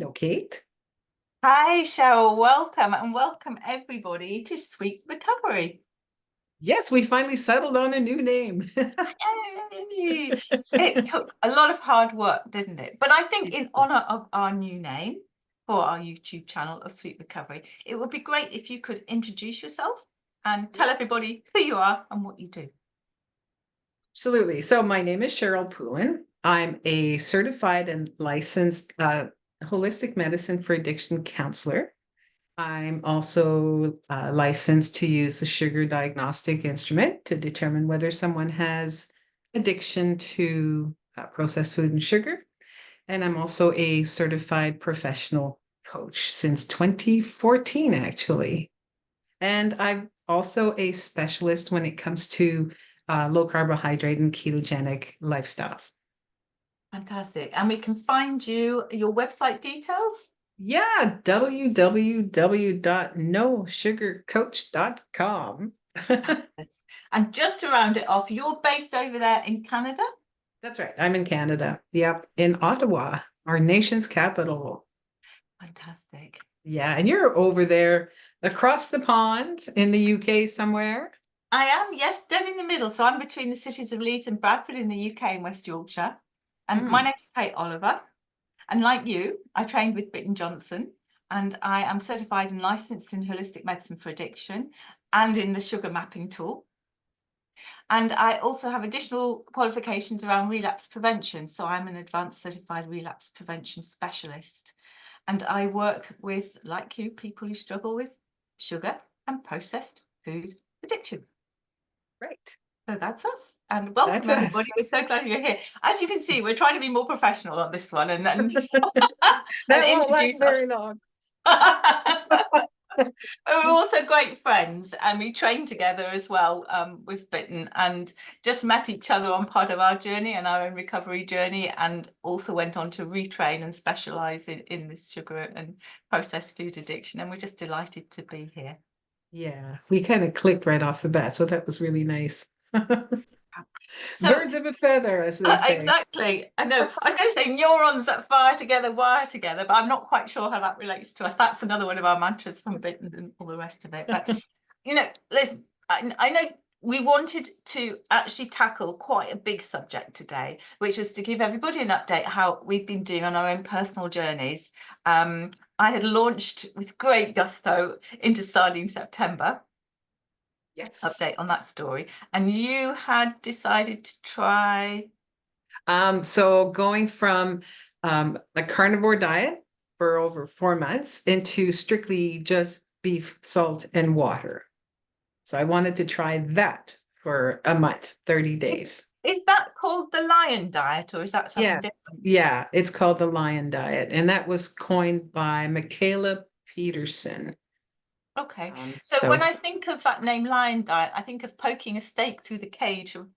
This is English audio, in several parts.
studio, Kate. Hi, Cheryl. Welcome and welcome everybody to Sweet Recovery. Yes, we finally settled on a new name. Yay! It took a lot of hard work, didn't it? But I think in honor of our new name for our YouTube channel of Sweet Recovery, it would be great if you could introduce yourself and tell everybody who you are and what you do. Absolutely. So my name is Cheryl Poulin. I'm a certified and licensed holistic medicine for addiction counselor. I'm also licensed to use the sugar diagnostic instrument to determine whether someone has addiction to processed food and sugar. And I'm also a certified professional coach since 2014, actually. And I'm also a specialist when it comes to low carbohydrate and ketogenic lifestyles. Fantastic. And we can find your website details. Yeah, www.nosugarcoach.com. And just to round it off, you're based over there in Canada? That's right. I'm in Canada. Yep, in Ottawa, our nation's capital. Fantastic. Yeah, and you're over there across the pond in the UK somewhere. I am, yes, dead in the middle. So I'm between the cities of Leeds and Bradford in the UK and West Yorkshire. And my name's Kate Oliver. And like you, I trained with Bitten Jonsson, and I am certified and licensed in holistic medicine for addiction and in the sugar mapping tool. And I also have additional qualifications around relapse prevention. So I'm an advanced certified relapse prevention specialist. And I work with, like you, people who struggle with sugar and processed food addiction. Right. So that's us. And welcome, That's everybody. us. We're so glad you're here. As you can see, we're trying to be more professional on this one and and That won't last introduce us. very long. We're also great friends, and we trained together as well with Bitten, and just met each other on part of our journey and our own recovery journey, and also went on to retrain and specialize in this sugar and processed food addiction. And we're just delighted to be here. Yeah, we kind of clicked right off the bat, so that was really nice. So Birds of a feather, as they say. exactly. I know. I was going to say neurons that fire together wire together, but I'm not quite sure how that relates to us. That's another one of our mantras from Bitten and all the rest of it. But listen, I know we wanted to actually tackle quite a big subject today, which was to give everybody an update how we've been doing on our own personal journeys. I had launched with great gusto into Sardine September. Yes. Update on that story. And you had decided to try. So going from a carnivore diet for over 4 months into strictly just beef, salt, and water. So I wanted to try that for a month, 30 days. Is that called the lion diet, or is that something Yes. different? Yeah, it's called the Lion Diet, and that was coined by Michaela Peterson. Okay. So So when I think of that name lion diet, I think of poking a stake through the cage, through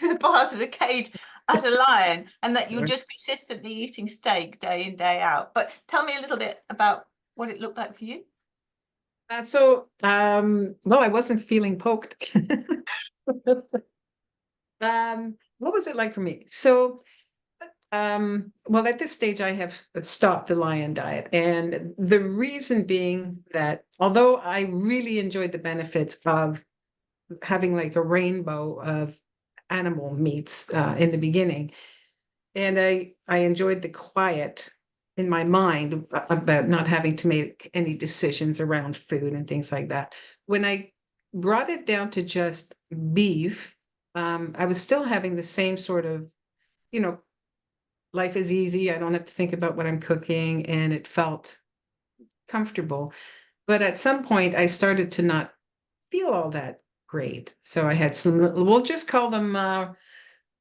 the bars of the cage at a lion, and that you're just consistently eating steak day in, day out. But tell me a little bit about what it looked like for you. Well, I wasn't feeling poked. What was it like for me? Well, at this stage, I have stopped the lion diet. And the reason being that although I really enjoyed the benefits of having like a rainbow of animal meats in the beginning, and I enjoyed the quiet in my mind about not having to make any decisions around food and things like that. When I brought it down to just beef, I was still having the same sort of, you know, life is easy. I don't have to think about what I'm cooking, and it felt comfortable. But at some point, I started to not feel all that great. So I had some, we'll just call them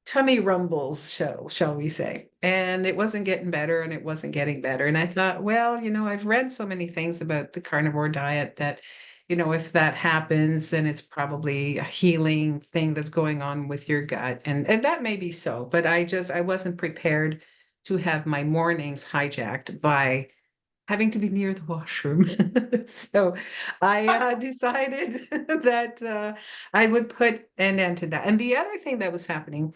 tummy rumbles, shall we say. And it wasn't getting better and it wasn't getting better. And I thought, well, I've read so many things about the carnivore diet that, if that happens, then it's probably a healing thing that's going on with your gut. And that may be so, but I wasn't prepared to have my mornings hijacked by having to be near the washroom. So I decided that I would put an end to that. And the other thing that was happening,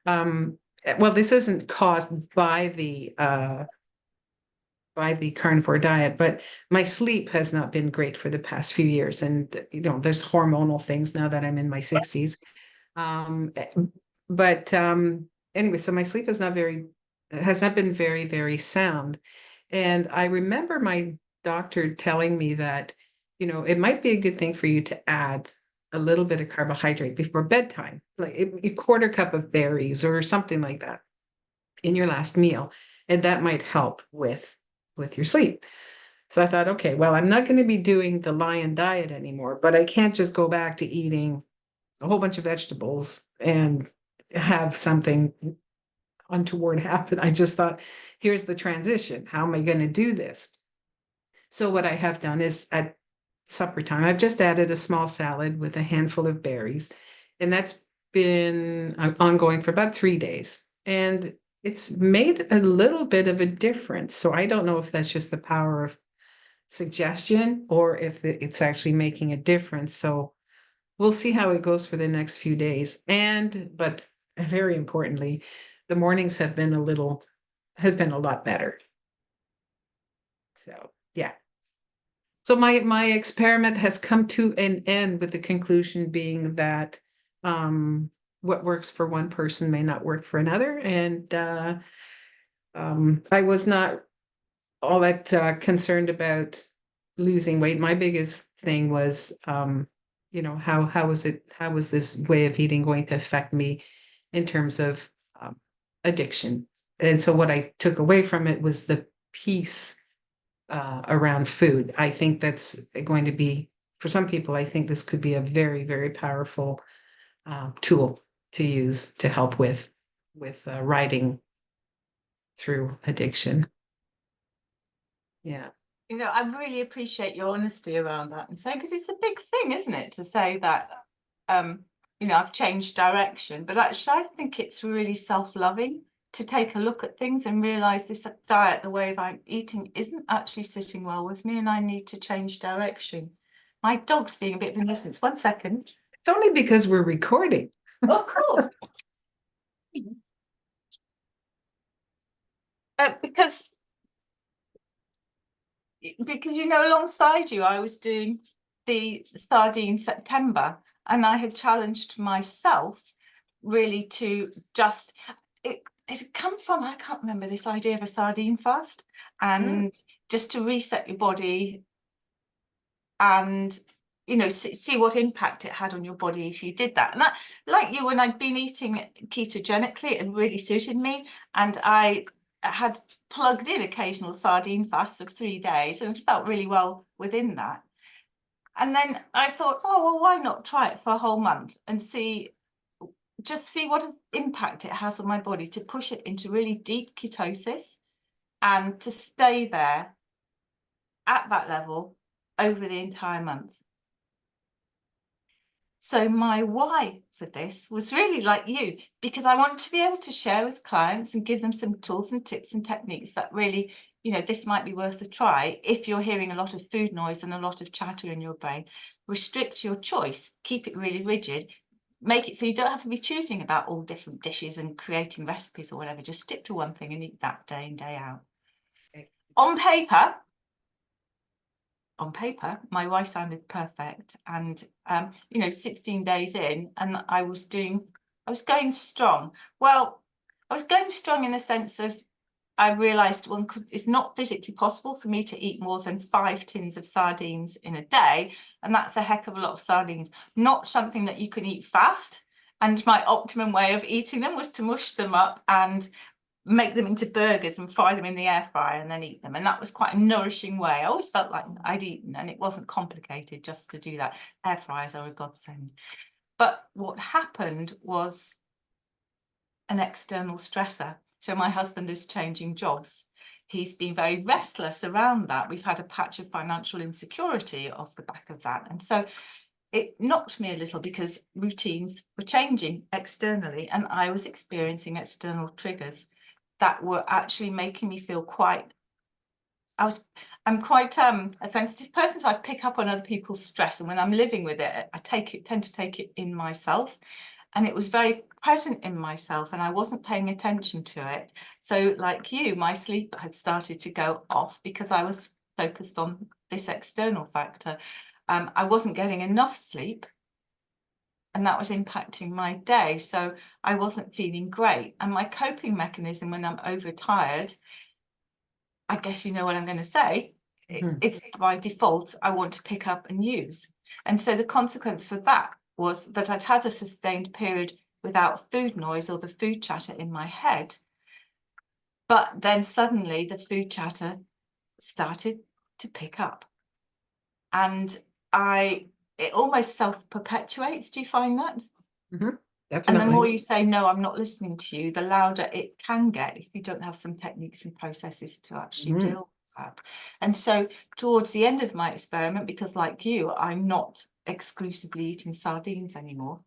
well, this isn't caused by the by the carnivore diet, but my sleep has not been great for the past few years. And, you know, there's hormonal things now that I'm in my 60s. But anyway, so my sleep has not been very, very sound. And I remember my doctor telling me that, you know, it might be a good thing for you to add a little bit of carbohydrate before bedtime, like a quarter cup of berries or something like that in your last meal. And that might help with your sleep. So I thought, okay, well, I'm not going to be doing the lion diet anymore, but I can't just go back to eating a whole bunch of vegetables and have something untoward happen. I just thought, here's the transition. How am I going to do this? So what I have done is at supper time, I've just added a small salad with a handful of berries, and that's been ongoing for about 3 days. And it's made a little bit of a difference. So I don't know if that's just the power of suggestion or if it's actually making a difference. So we'll see how it goes for the next few days. But very importantly, the mornings have been a lot better. So yeah. So my experiment has come to an end with the conclusion being that what works for one person may not work for another. And I was not all that concerned about losing weight. My biggest thing was, you know, how was this way of eating going to affect me in terms of addiction? And so what I took away from it was the peace around food. I think that's going to be, for some people, I think this could be a very, very powerful tool to use to help with riding through addiction. Yeah. You know, I really appreciate your honesty around that and saying, because it's a big thing, isn't it, to say that, you know, I've changed direction. But actually, I think it's really self-loving to take a look at things and realize this diet, the way I'm eating, isn't actually sitting well with me, and I need to change direction. My dog's being a bit of a nuisance. 1 second. It's only because we're recording. Of course. Because you know, alongside you, I was doing the Sardine September, and I had challenged myself really to just it had come from, I can't remember, this idea of a sardine fast, and just to reset your body and, you know, see what impact it had on your body if you did that. And that, like you, when I'd been eating ketogenically, it really suited me, and I had plugged in occasional sardine fasts of 3 days and felt really well within that. And then I thought, oh, well, why not try it for a whole month and see what impact it has on my body, to push it into really deep ketosis and to stay there at that level over the entire month. So my why for this was really like you, because I want to be able to share with clients and give them some tools and tips and techniques that really, you know, this might be worth a try. If you're hearing a lot of food noise and a lot of chatter in your brain, restrict your choice, keep it really rigid, make it so you don't have to be choosing about all different dishes and creating recipes or whatever. Just stick to one thing and eat that day in, day out. On my wife sounded perfect, and you know, 16 days in, and I was going strong. Well, I was going strong in the sense of, I realized it's not physically possible for me to eat more than 5 tins of sardines in a day, and that's a heck of a lot of sardines, not something that you can eat fast. And my optimum way of eating them was to mush them up and make them into burgers and fry them in the air fryer and then eat them. And that was quite a nourishing way. I always felt like I'd eaten, and it wasn't complicated just to do that. Air fryers are a godsend. But what happened was an external stressor. So my husband is changing jobs. He's been very restless around that. We've had a patch of financial insecurity off the back of that. And so it knocked me a little, because routines were changing externally, and I was experiencing external triggers that were actually making me feel I'm quite a sensitive person, so I pick up on other people's stress, and when I'm living with it, I tend to take it in myself. And it was very present in myself and I wasn't paying attention to it. So like you, my sleep had started to go off because I was focused on this external factor. I wasn't getting enough sleep, and that was impacting my day. So I wasn't feeling great. And my coping mechanism when I'm overtired, I guess you know what I'm going to say, it's by default, I want to pick up and use. And so the consequence for that was that I'd had a sustained period without food noise or the food chatter in my head. But then suddenly the food chatter started to pick up. And it almost self-perpetuates. Do you find that? Mm-hmm. And Definitely. the more you say, no, I'm not listening to you, the louder it can get if you don't have some techniques and processes to actually deal with that. And so towards the end of my experiment, because like you, I'm not exclusively eating sardines anymore,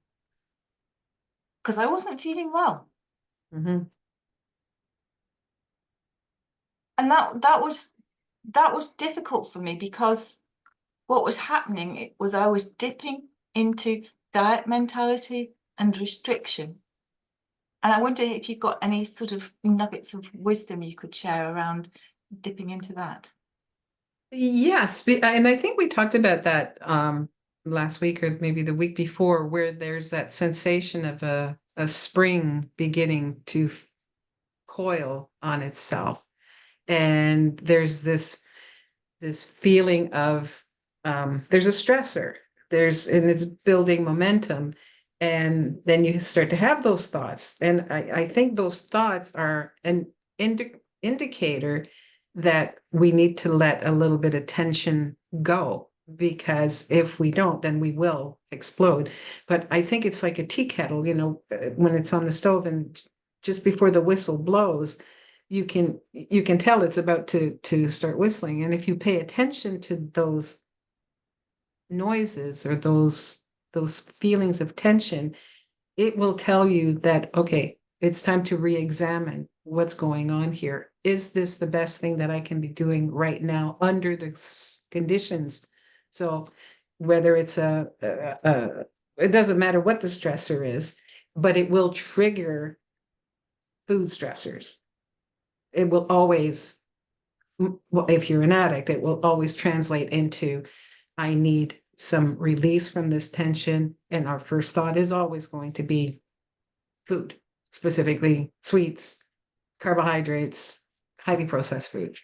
because I wasn't feeling well. Mm-hmm. And that was difficult for me, because what was happening was I was dipping into diet mentality and restriction. And I wonder if you've got any sort of nuggets of wisdom you could share around dipping into that. Yes, and I think we talked about that last week or maybe the week before, where there's that sensation of a spring beginning to coil on itself. And there's this feeling of there's a stressor, and it's building momentum. And then you start to have those thoughts. And I think those thoughts are an indicator that we need to let a little bit of tension go, because if we don't, then we will explode. But I think it's like a tea kettle, when it's on the stove and just before the whistle blows, you can tell it's about to start whistling. And if you pay attention to those noises or those feelings of tension, it will tell you that, okay, it's time to re-examine what's going on here. Is this the best thing that I can be doing right now under the conditions? So whether it's it doesn't matter what the stressor is, but it will trigger food stressors. It will always, well, if you're an addict, it will always translate into, I need some release from this tension. And our first thought is always going to be food, specifically sweets, carbohydrates, highly processed food.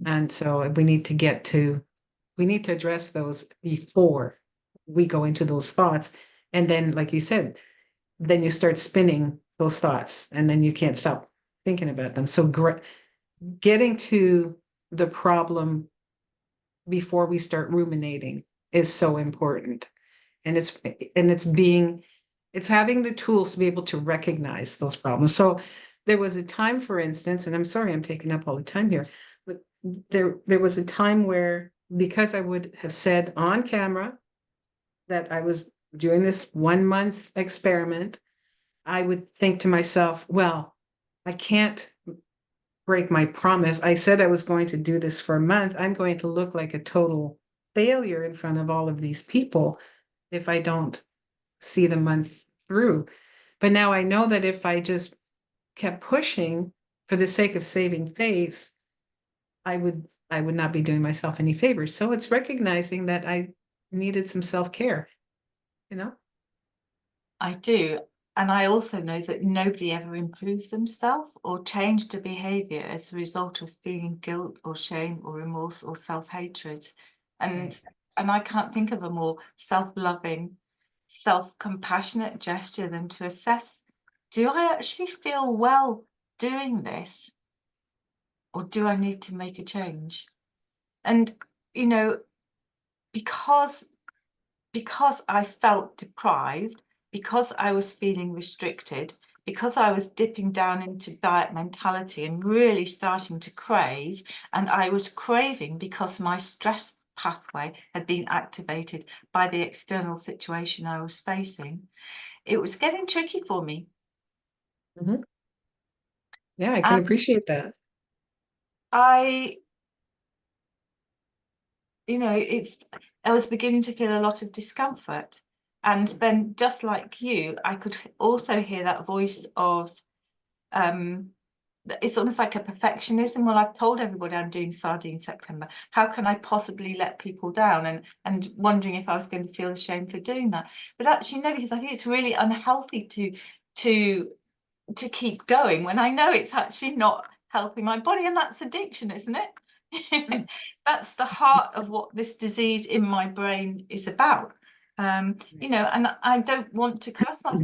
And so we need to address those before we go into those thoughts. And then, like you said, then you start spinning those thoughts and then you can't stop thinking about them. So getting to the problem before we start ruminating is so important. And it's having the tools to be able to recognize those problems. So there was a time, for instance, and I'm sorry I'm taking up all the time here, but there was a time where, because I would have said on camera that I was doing this 1 month experiment, I would think to myself, well, I can't break my promise. I said I was going to do this for a month. I'm going to look like a total failure in front of all of these people if I don't see the month through. But now I know that if I just kept pushing for the sake of saving face, I would not be doing myself any favors. So it's recognizing that I needed some self-care, you know? I do. And I also know that nobody ever improves themselves or changed a behavior as a result of feeling guilt or shame or remorse or self-hatred. And I can't think of a more self-loving, self-compassionate gesture than to assess, do I actually feel well doing this? Or do I need to make a change? And, you know, because I felt deprived, because I was feeling restricted, because I was dipping down into diet mentality and really starting to crave, and I was craving because my stress pathway had been activated by the external situation I was facing, it was getting tricky for me. Mhm. Yeah, I can And appreciate that. I, I was beginning to feel a lot of discomfort. And then, just like you, I could also hear that voice of, it's almost like a perfectionism. Well, I've told everybody I'm doing Sardine September. How can I possibly let people down? And wondering if I was going to feel ashamed for doing that. But actually, no, because I think it's really unhealthy to keep going when I know it's actually not helping my body, and that's addiction, isn't it? Mm. That's the heart of what this disease in my brain is about. You know, and I don't want to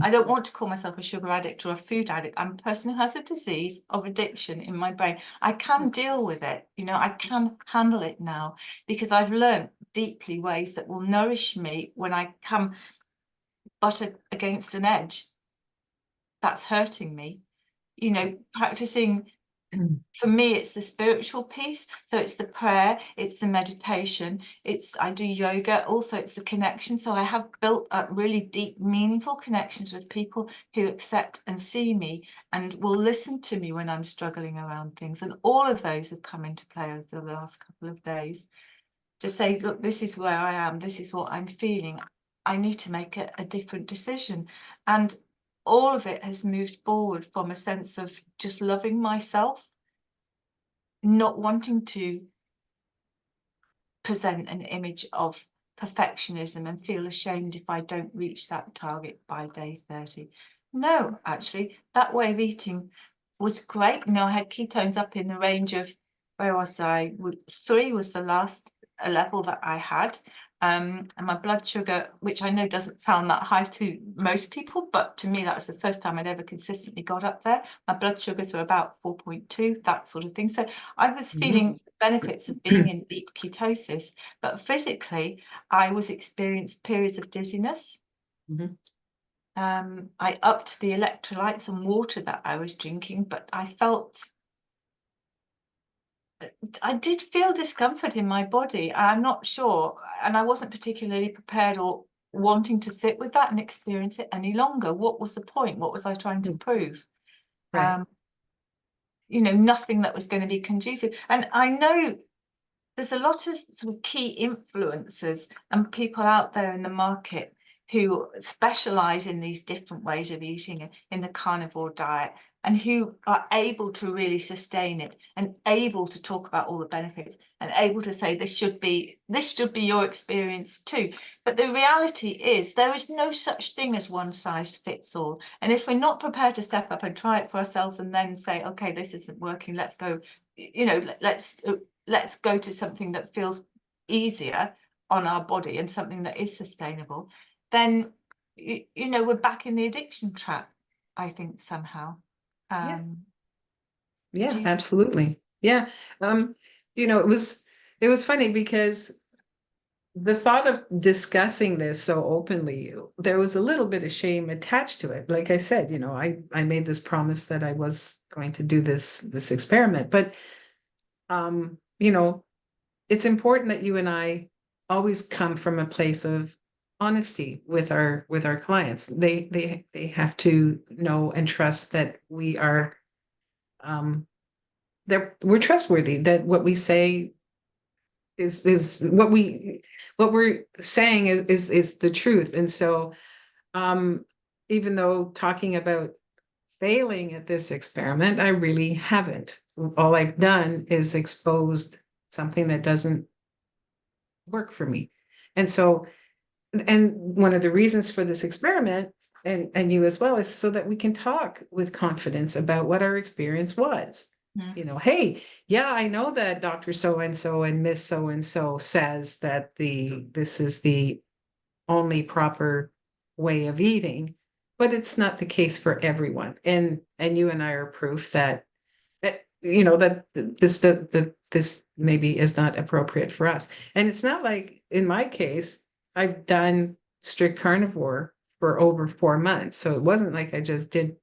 I don't want to call myself a sugar addict or a food addict. I'm a person who has a disease of addiction in my brain. I can deal with it, you know, I can handle it now, because I've learned deeply ways that will nourish me when I come butt against an edge that's hurting me. You know, practicing, for me, it's the spiritual piece. So it's the prayer, it's the meditation, I do yoga, also it's the connection. So I have built up really deep, meaningful connections with people who accept and see me and will listen to me when I'm struggling around things. And all of those have come into play over the last couple of days to say, look, this is where I am, this is what I'm feeling. I need to make a different decision. And all of it has moved forward from a sense of just loving myself, not wanting to present an image of perfectionism and feel ashamed if I don't reach that target by day 30. No, actually, that way of eating was great. You know, I had ketones up in the range of, where was I? 3 was the last level that I had. And my blood sugar, which I know doesn't sound that high to most people, but to me, that was the first time I'd ever consistently got up there. My blood sugars were about 4.2, that sort of thing. So I was feeling the benefits of being in deep ketosis, but physically, I was experiencing periods of dizziness. Mhm. I upped the electrolytes and water that I was drinking, but I did feel discomfort in my body. I'm not sure, and I wasn't particularly prepared or wanting to sit with that and experience it any longer. What was the point? What was I trying to prove? Right. You know, nothing that was going to be conducive. And I know there's a lot of sort of key influencers and people out there in the market who specialize in these different ways of eating in the carnivore diet, and who are able to really sustain it and able to talk about all the benefits and able to say this should be your experience too. But the reality is there is no such thing as one size fits all. And if we're not prepared to step up and try it for ourselves and then say, okay, this isn't working, let's go, you know, let's go to something that feels easier on our body and something that is sustainable, then you know, we're back in the addiction trap, I think, somehow. Yeah. Do Yeah, you, absolutely. Yeah. You know, it was funny because the thought of discussing this so openly, there was a little bit of shame attached to it. Like I said, you know, I made this promise that I was going to do this experiment, but you know, it's important that you and I always come from a place of honesty with our clients. They have to know and trust that we are we're trustworthy, that what we say is what we're saying is the truth. And so even though talking about failing at this experiment, I really haven't. All I've done is exposed something that doesn't work for me. And so, and one of the reasons for this experiment, and you as well, is so that we can talk with confidence about what our experience was. You know, hey, yeah, I know that Dr. So and so and Miss So and so says that this is the only proper way of eating, but it's not the case for everyone. And you and I are proof that you know that this maybe is not appropriate for us. And it's not like in my case, I've done strict carnivore for over 4 months. So it wasn't like I just did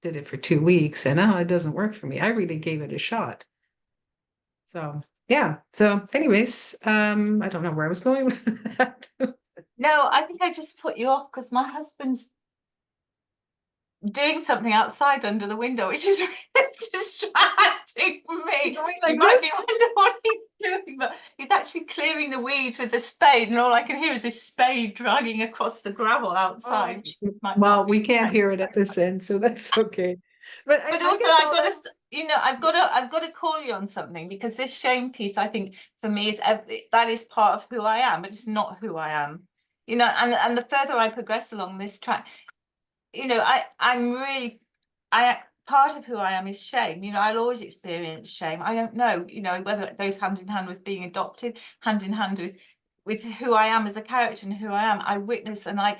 it for 2 weeks and oh, it doesn't work for me. I really gave it a shot. So yeah. So anyways, I don't know where I was going with that. no, I think I just put you off because my husband's doing something outside under the window, which is really distracting me. Going You like might be this? wondering what he's doing, but actually clearing the weeds with the spade, and all I can hear is this spade dragging across the gravel outside. Well, we can't hear it at this end, so that's okay. But But I also, guess I've got to, I've got to call you on something, because this shame piece, I think, for me, is that is part of who I am, but it's not who I am. And the further I progress along this track, I'm really, part of who I am is shame. I'll always experience shame. I don't know, whether it goes hand in hand with being adopted, hand in hand with who I am as a character and who I am. I witness and I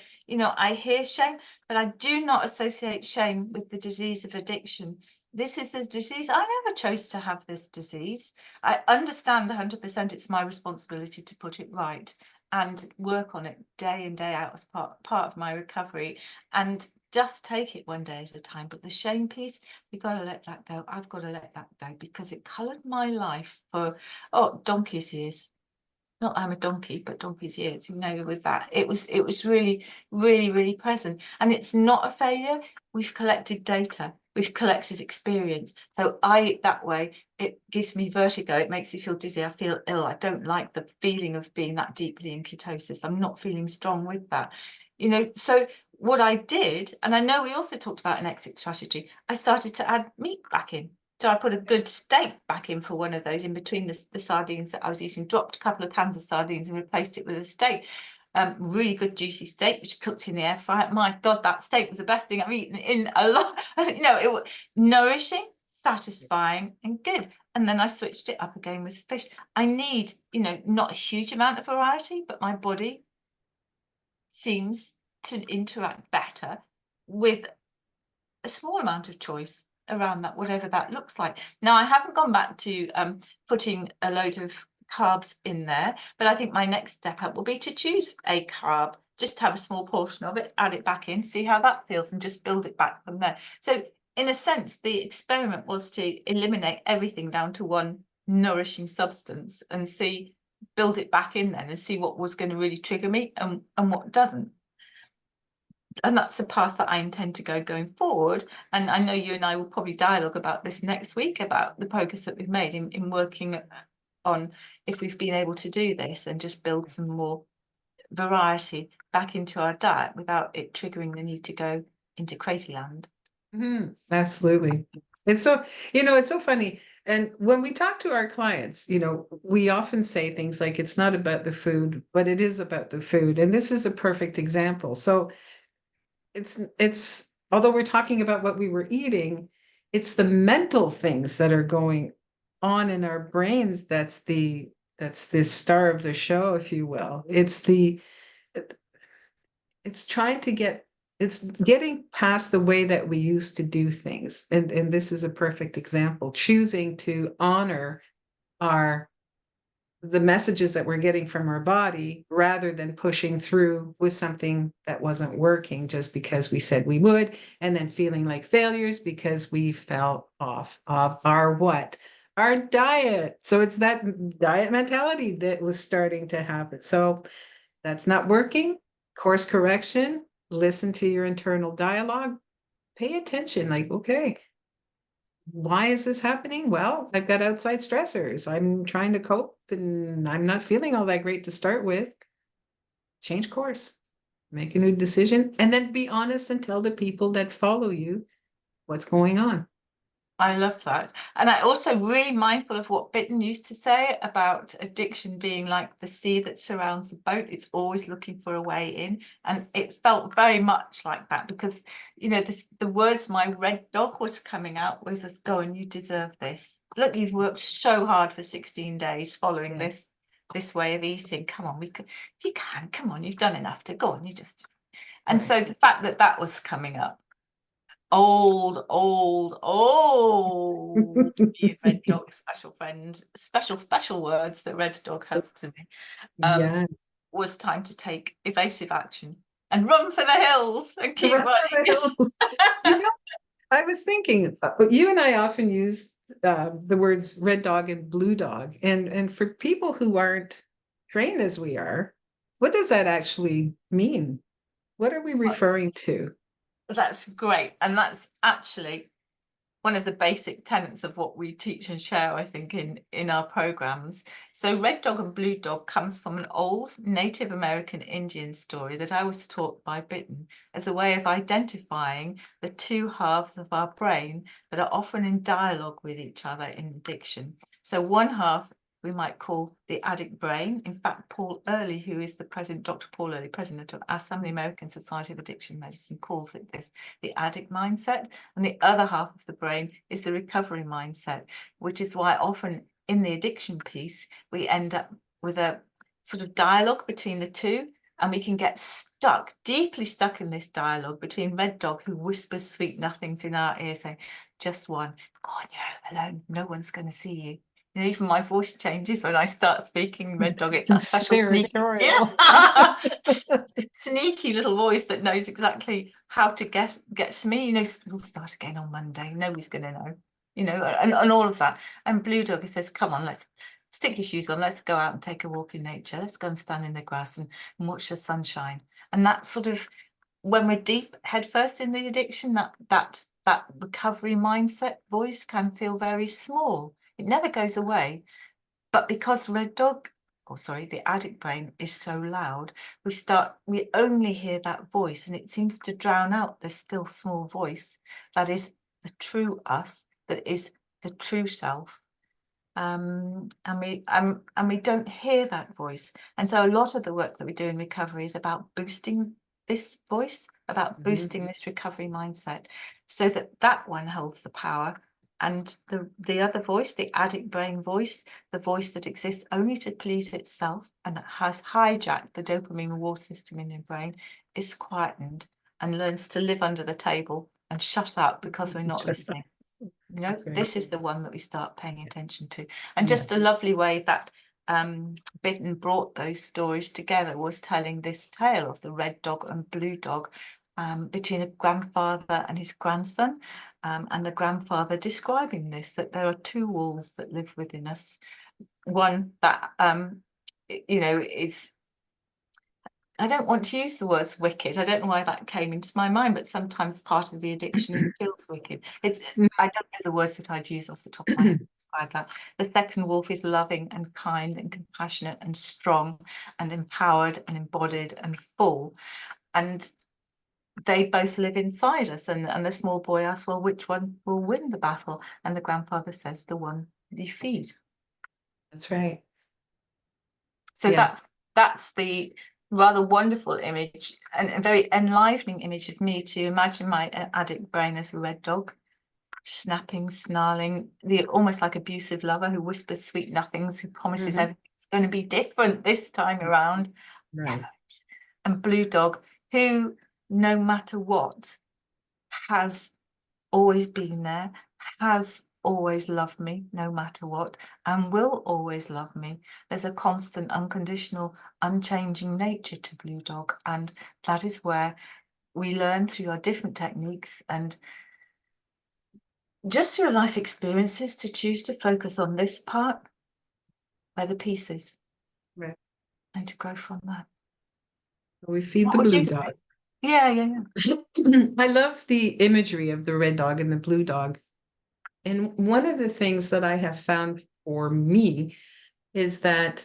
hear shame, but I do not associate shame with the disease of addiction. This is the disease. I never chose to have this disease. I understand 100% it's my responsibility to put it right and work on it day in, day out as part of my recovery, and just take it one day at a time. But the shame piece, we've got to let that go. I've got to let that go, because it coloured my life for donkey's years. Not that I'm a donkey, but donkey's years. With that, it was really, really, really present. And it's not a failure. We've collected data. We've collected experience. So that way, it gives me vertigo. It makes me feel dizzy. I feel ill. I don't like the feeling of being that deeply in ketosis. I'm not feeling strong with that. So what I did, and I know we also talked about an exit strategy, I started to add meat back in. So I put a good steak back in for one of those in between the sardines that I was eating, dropped a couple of cans of sardines and replaced it with a steak. Really good juicy steak, which cooked in the air fryer. My God, that steak was the best thing I've eaten in a lot. It was nourishing, satisfying, and good. And then I switched it up again with fish. I need, not a huge amount of variety, but my body seems to interact better with a small amount of choice around that, whatever that looks like. Now, I haven't gone back to putting a load of carbs in there, but I think my next step up will be to choose a carb, just have a small portion of it, add it back in, see how that feels, and just build it back from there. So in a sense, the experiment was to eliminate everything down to one nourishing substance and build it back in then and see what was going to really trigger me and what doesn't. And that's a path that I intend to go going forward. And I know you and I will probably dialogue about this next week, about the progress that we've made in working on if we've been able to do this and just build some more variety back into our diet without it triggering the need to go into crazy land. Absolutely. It's so funny. And when we talk to our clients, we often say things like, it's not about the food, but it is about the food. And this is a perfect example. So it's although we're talking about what we were eating, it's the mental things that are going on in our brains that's the star of the show, if you will. It's trying to it's getting past the way that we used to do things. And this is a perfect example, choosing to honor the messages that we're getting from our body rather than pushing through with something that wasn't working just because we said we would, and then feeling like failures because we fell off of our diet. So it's that diet mentality that was starting to happen. So that's not working. Course correction, listen to your internal dialogue, pay attention, like, okay, why is this happening? Well, I've got outside stressors. I'm trying to cope and I'm not feeling all that great to start with. Change course, make a new decision, and then be honest and tell the people that follow you what's going on. I love that. And I also really mindful of what Bitten used to say about addiction being like the sea that surrounds the boat. It's always looking for a way in. And it felt very much like that, because, the words my red dog was coming out was, "Let's go, and you deserve this. Look, you've worked so hard for 16 days following this way of eating. Come on, you can, come on, you've done enough to go on. And so the fact that was coming up, old Red Dog special friend, special words that Red Dog has to me, was time to take evasive action and run for the hills and keep running. I was thinking, you and I often use the words red dog and blue dog, and for people who aren't trained as we are, what does that actually mean? What are we referring to? That's great. And that's actually one of the basic tenets of what we teach and share, I think, in our programs. So red dog and blue dog comes from an old Native American Indian story that I was taught by Bitten as a way of identifying the two halves of our brain that are often in dialogue with each other in addiction. So one half we might call the addict brain. In fact, Paul Early, who is the president, Dr. Paul Early, president of ASAM, the American Society of Addiction Medicine, calls it this, the addict mindset. And the other half of the brain is the recovery mindset, which is why often in the addiction piece, we end up with a sort of dialogue between the two. And we can get stuck, deeply stuck in this dialogue between red dog, who whispers sweet nothings in our ear, saying, just one, go on, you're alone, no one's going to see you. And even my voice changes when I start speaking red dog. It's that special sneaky, sneaky little voice that knows exactly how to get to me. You know, we'll start again on Monday. Nobody's going to know, you know, and all of that. And blue dog, he says, come on, let's stick your shoes on. Let's go out and take a walk in nature. Let's go and stand in the grass and watch the sunshine. And that sort of, when we're deep headfirst in the addiction, that recovery mindset voice can feel very small. It never goes away. But because red dog, the addict brain is so loud, we only hear that voice, and it seems to drown out this still small voice that is the true us, that is the true self. And we don't hear that voice. And so a lot of the work that we do in recovery is about boosting this voice, about boosting this recovery mindset, so that one holds the power. And the other voice, the addict brain voice, the voice that exists only to please itself and has hijacked the dopamine reward system in your brain, is quietened and learns to live under the table and shut up because we're not listening. You know, this is the one that we start paying attention to. And just a lovely way that Bitten brought those stories together was telling this tale of the red dog and blue dog between a grandfather and his grandson, and the grandfather describing this, that there are two wolves that live within us. One that, you know, is, I don't want to use the words wicked. I don't know why that came into my mind, but sometimes part of the addiction feels wicked. I don't know the words that I'd use off the top of my head to describe that. The second wolf is loving and kind and compassionate and strong and empowered and embodied and full. And they both live inside us. And the small boy asks, well, which one will win the battle? And the grandfather says, the one you feed. That's right. So that's the rather wonderful image and a very enlivening image of me, to imagine my addict brain as a red dog, snapping, snarling, the almost like abusive lover who whispers sweet nothings, who promises everything's going to be different this time around. Right. And blue dog, who no matter what has always been there, has always loved me no matter what, and will always love me. There's a constant, unconditional, unchanging nature to blue dog, and that is where we learn through our different techniques and just through life experiences to choose to focus on this part where the piece is, right, and to grow from that. We feed the blue dog. Yeah. I love the imagery of the red dog and the blue dog. And one of the things that I have found for me is that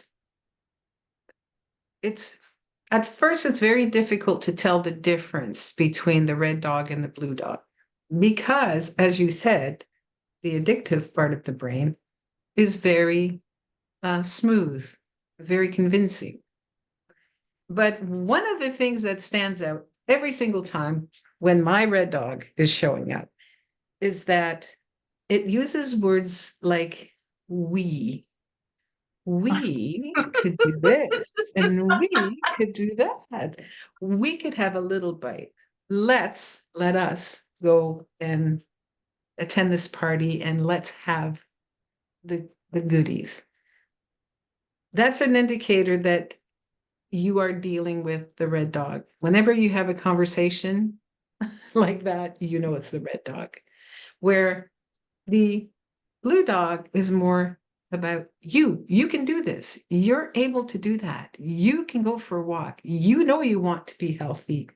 at first it's very difficult to tell the difference between the red dog and the blue dog, because, as you said, the addictive part of the brain is very smooth, very convincing. But one of the things that stands out every single time when my red dog is showing up is that it uses words like we could do this and we could do that. We could have a little bite. Let us go and attend this party and let's have the goodies. That's an indicator that you are dealing with the red dog. Whenever you have a conversation like that, you know it's the red dog. Where the blue dog is more about you. You can do this. You're able to do that. You can go for a walk. You know you want to be healthy.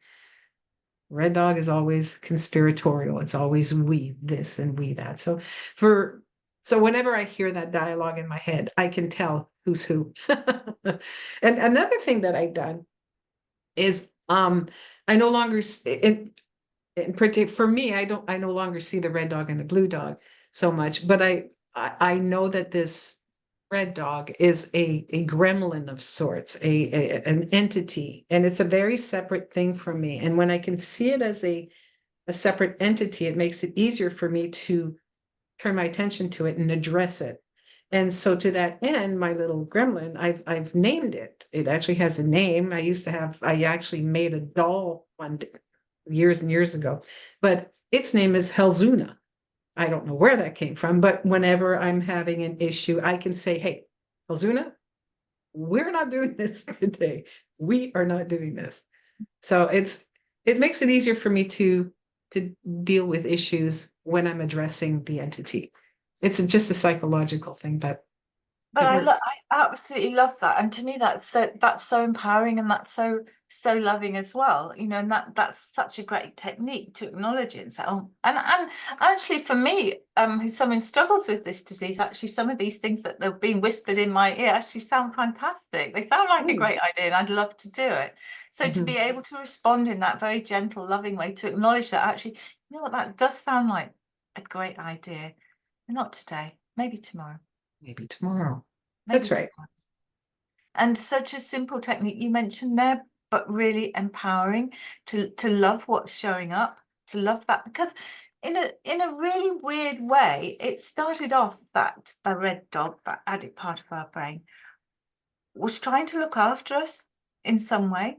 Red dog is always conspiratorial. It's always we this and we that. So whenever I hear that dialogue in my head, I can tell who's who. And another thing that I've done is I no longer in particular for me, I no longer see the red dog and the blue dog so much, but I know that this red dog is a gremlin of sorts, an entity, and it's a very separate thing from me. And when I can see it as a separate entity, it makes it easier for me to turn my attention to it and address it. And so to that end, my little gremlin, I've named it. It actually has a name. I actually made a doll one years and years ago, but its name is Helzuna. I don't know where that came from, but whenever I'm having an issue, I can say, hey, Helzuna, we're not doing this today. We are not doing this. So it makes it easier for me to deal with issues when I'm addressing the entity. It's just a psychological thing, but But it works. I absolutely love that, and to me that's so empowering, and that's so loving as well, you know. And that's such a great technique to acknowledge it and say, oh, and actually for me, who someone struggles with this disease, actually some of these things that they're being whispered in my ear actually sound fantastic. They sound like a great idea, and I'd love to do it. So to be able to respond in that very gentle, loving way, to acknowledge that actually, you know what, that does sound like a great idea. Not today, maybe tomorrow. Maybe tomorrow. Maybe That's right. tomorrow. And such a simple technique you mentioned there, but really empowering to love what's showing up, to love that, because in a really weird way, it started off that the red dog, that addict part of our brain, was trying to look after us in some way.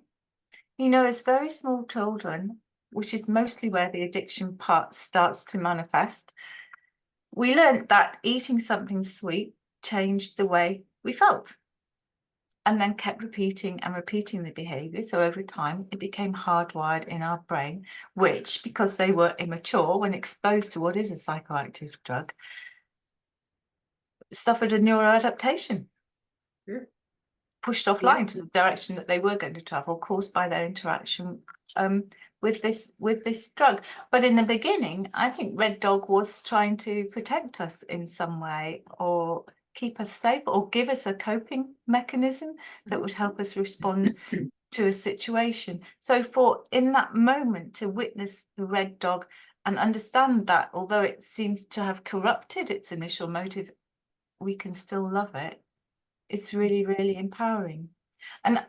You know, as very small children, which is mostly where the addiction part starts to manifest, we learned that eating something sweet changed the way we felt, and then kept repeating and repeating the behavior. So over time, it became hardwired in our brain, which, because they were immature when exposed to what is a psychoactive drug, suffered a neuroadaptation, pushed offline to the direction that they were going to travel, caused by their interaction with this drug. But in the beginning, I think Red Dog was trying to protect us in some way, or keep us safe, or give us a coping mechanism that would help us respond to a situation. So for in that moment to witness the red dog and understand that although it seems to have corrupted its initial motive, we can still love it. It's really, really empowering. And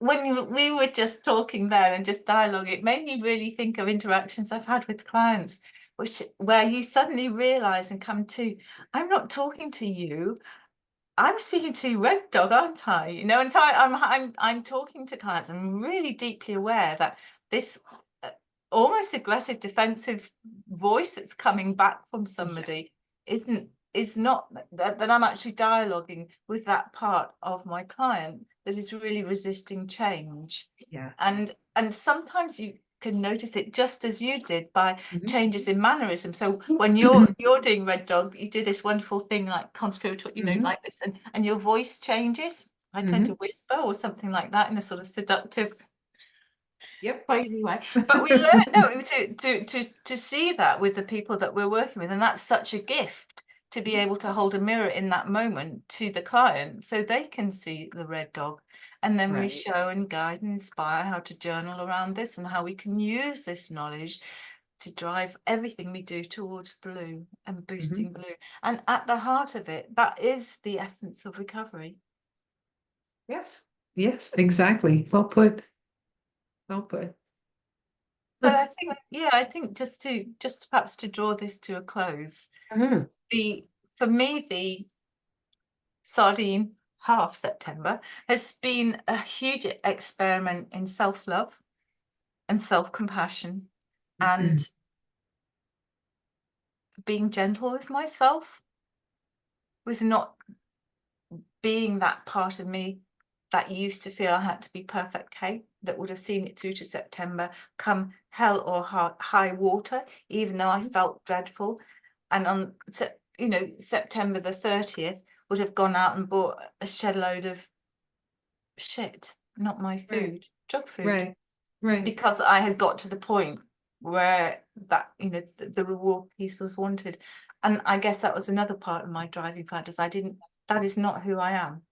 when we were just talking there and just dialogue, it made me really think of interactions I've had with clients, where you suddenly realize and come to, I'm not talking to you, I'm speaking to Red Dog, aren't I? You know, and so I'm talking to clients. I'm really deeply aware that this almost aggressive, defensive voice that's coming back from somebody is not that I'm actually dialoguing with that part of my client that is really resisting change. Yeah. And sometimes you can notice it, just as you did, by changes in mannerism. So when you're doing Red Dog, you do this wonderful thing like conspiratorial, you know, like this, and your voice changes. I tend to whisper or something like that in a sort of seductive, crazy way. But we learn to see that with the people that we're working with, and that's such a gift to be able to hold a mirror in that moment to the client so they can see the red dog. And then we show and guide and inspire how to journal around this and how we can use this knowledge to drive everything we do towards blue and boosting blue. And at the heart of it, that is the essence of recovery. Yes. Yes, exactly. Well put. Well put. So I think, I think just perhaps to draw this to a close, for me, the sardine half September has been a huge experiment in self-love and self-compassion and being gentle with myself, with not being that part of me that used to feel I had to be perfect Kate, that would have seen it through to September, come hell or high water, even though I felt dreadful. And on, you know, September the 30th, would have gone out and bought a shed load of shit, not my food, drug food. Right. because I had got to the point where that, you know, the reward piece was wanted. And I guess that was another part of my driving factors. That is not who I am.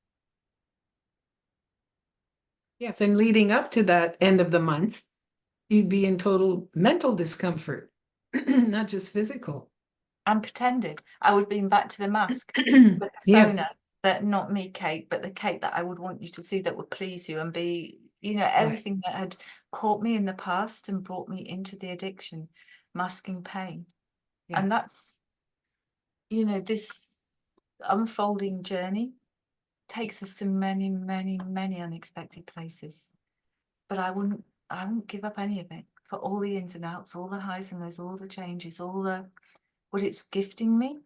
Yes, and leading up to that end of the month, you'd be in total mental discomfort, not just physical. And pretended I would bring back to the mask, the Yeah, persona, that not me, Kate, but the Kate that I would want you to see, that would please you and be, you know, right. everything that had caught me in the past and brought me into the addiction, masking pain. Yeah. And that's, you know, this unfolding journey takes us to many, many, many unexpected places. But I wouldn't give up any of it for all the ins and outs, all the highs and lows, all the changes, all the what it's gifting me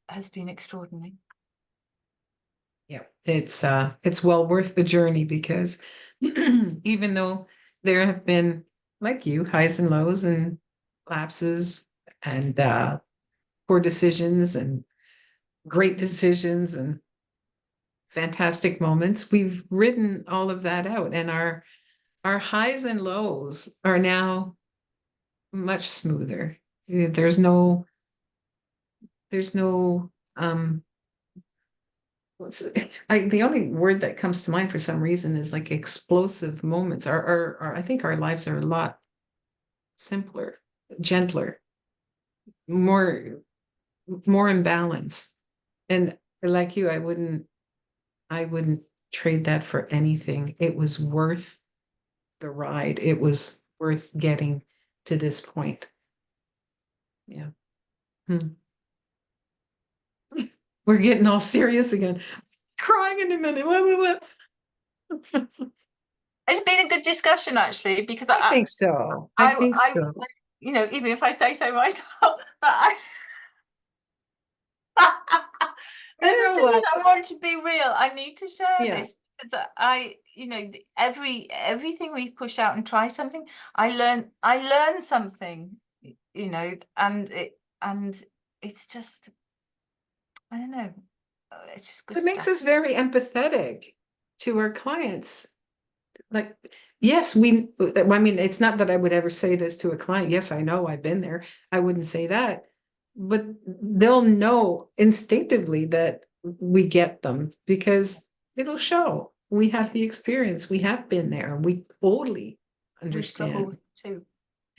has been extraordinary. Yeah, it's well worth the journey, because even though there have been, like you, highs and lows and lapses and poor decisions and great decisions and fantastic moments, we've written all of that out, and our highs and lows are now much smoother. There's no the only word that comes to mind for some reason is like explosive moments. I think our lives are a lot simpler, gentler, more more in balance. And like you, I wouldn't trade that for anything. It was worth the ride. It was worth getting to this point. Yeah. Hmm. We're getting all serious again. Crying in a minute. What? It's been a good discussion, actually, because I think so. I think so. you know, even if I say so myself, but there's You a know feeling what? I want to be real. I need to share Yeah. this because you know, everything we push out and try something, I learn something, you know, and it's just, I don't know, it's just good It makes stuff. us very empathetic to our clients. Like, yes, I mean, it's not that I would ever say this to a client. Yes, I know, I've been there. I wouldn't say that, but they'll know instinctively that we get them, because it'll show. We have the experience. We have been there. We totally We understand. struggled too.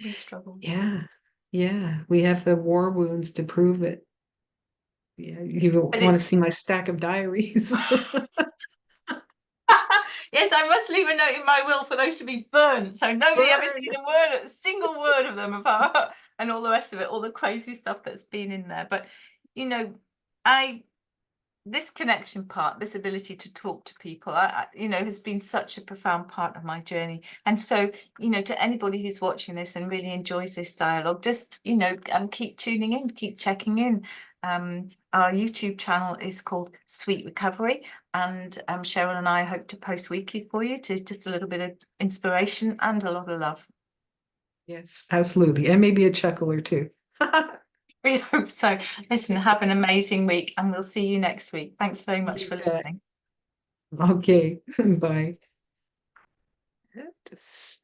We struggled too. Yeah. Yeah. We have the war wounds to prove it. Yeah. You But want to it's see my stack of diaries. yes, I must leave a note in my will for those to be burnt, so nobody ever Burn. sees a single word of them apart, and all the rest of it, all the crazy stuff that's been in there. But you know, I this connection part, this ability to talk to people, you know, has been such a profound part of my journey. And so, you know, to anybody who's watching this and really enjoys this dialogue, just, you know, keep tuning in, keep checking in. Our YouTube channel is called Sweet Recovery, and Cheryl and I hope to post weekly for you, to just a little bit of inspiration and a lot of love. Yes, absolutely. And maybe a chuckle or two. We hope so. Listen, have an amazing week, and we'll see you next week. Thanks very much You for bet. listening. Okay, bye. Just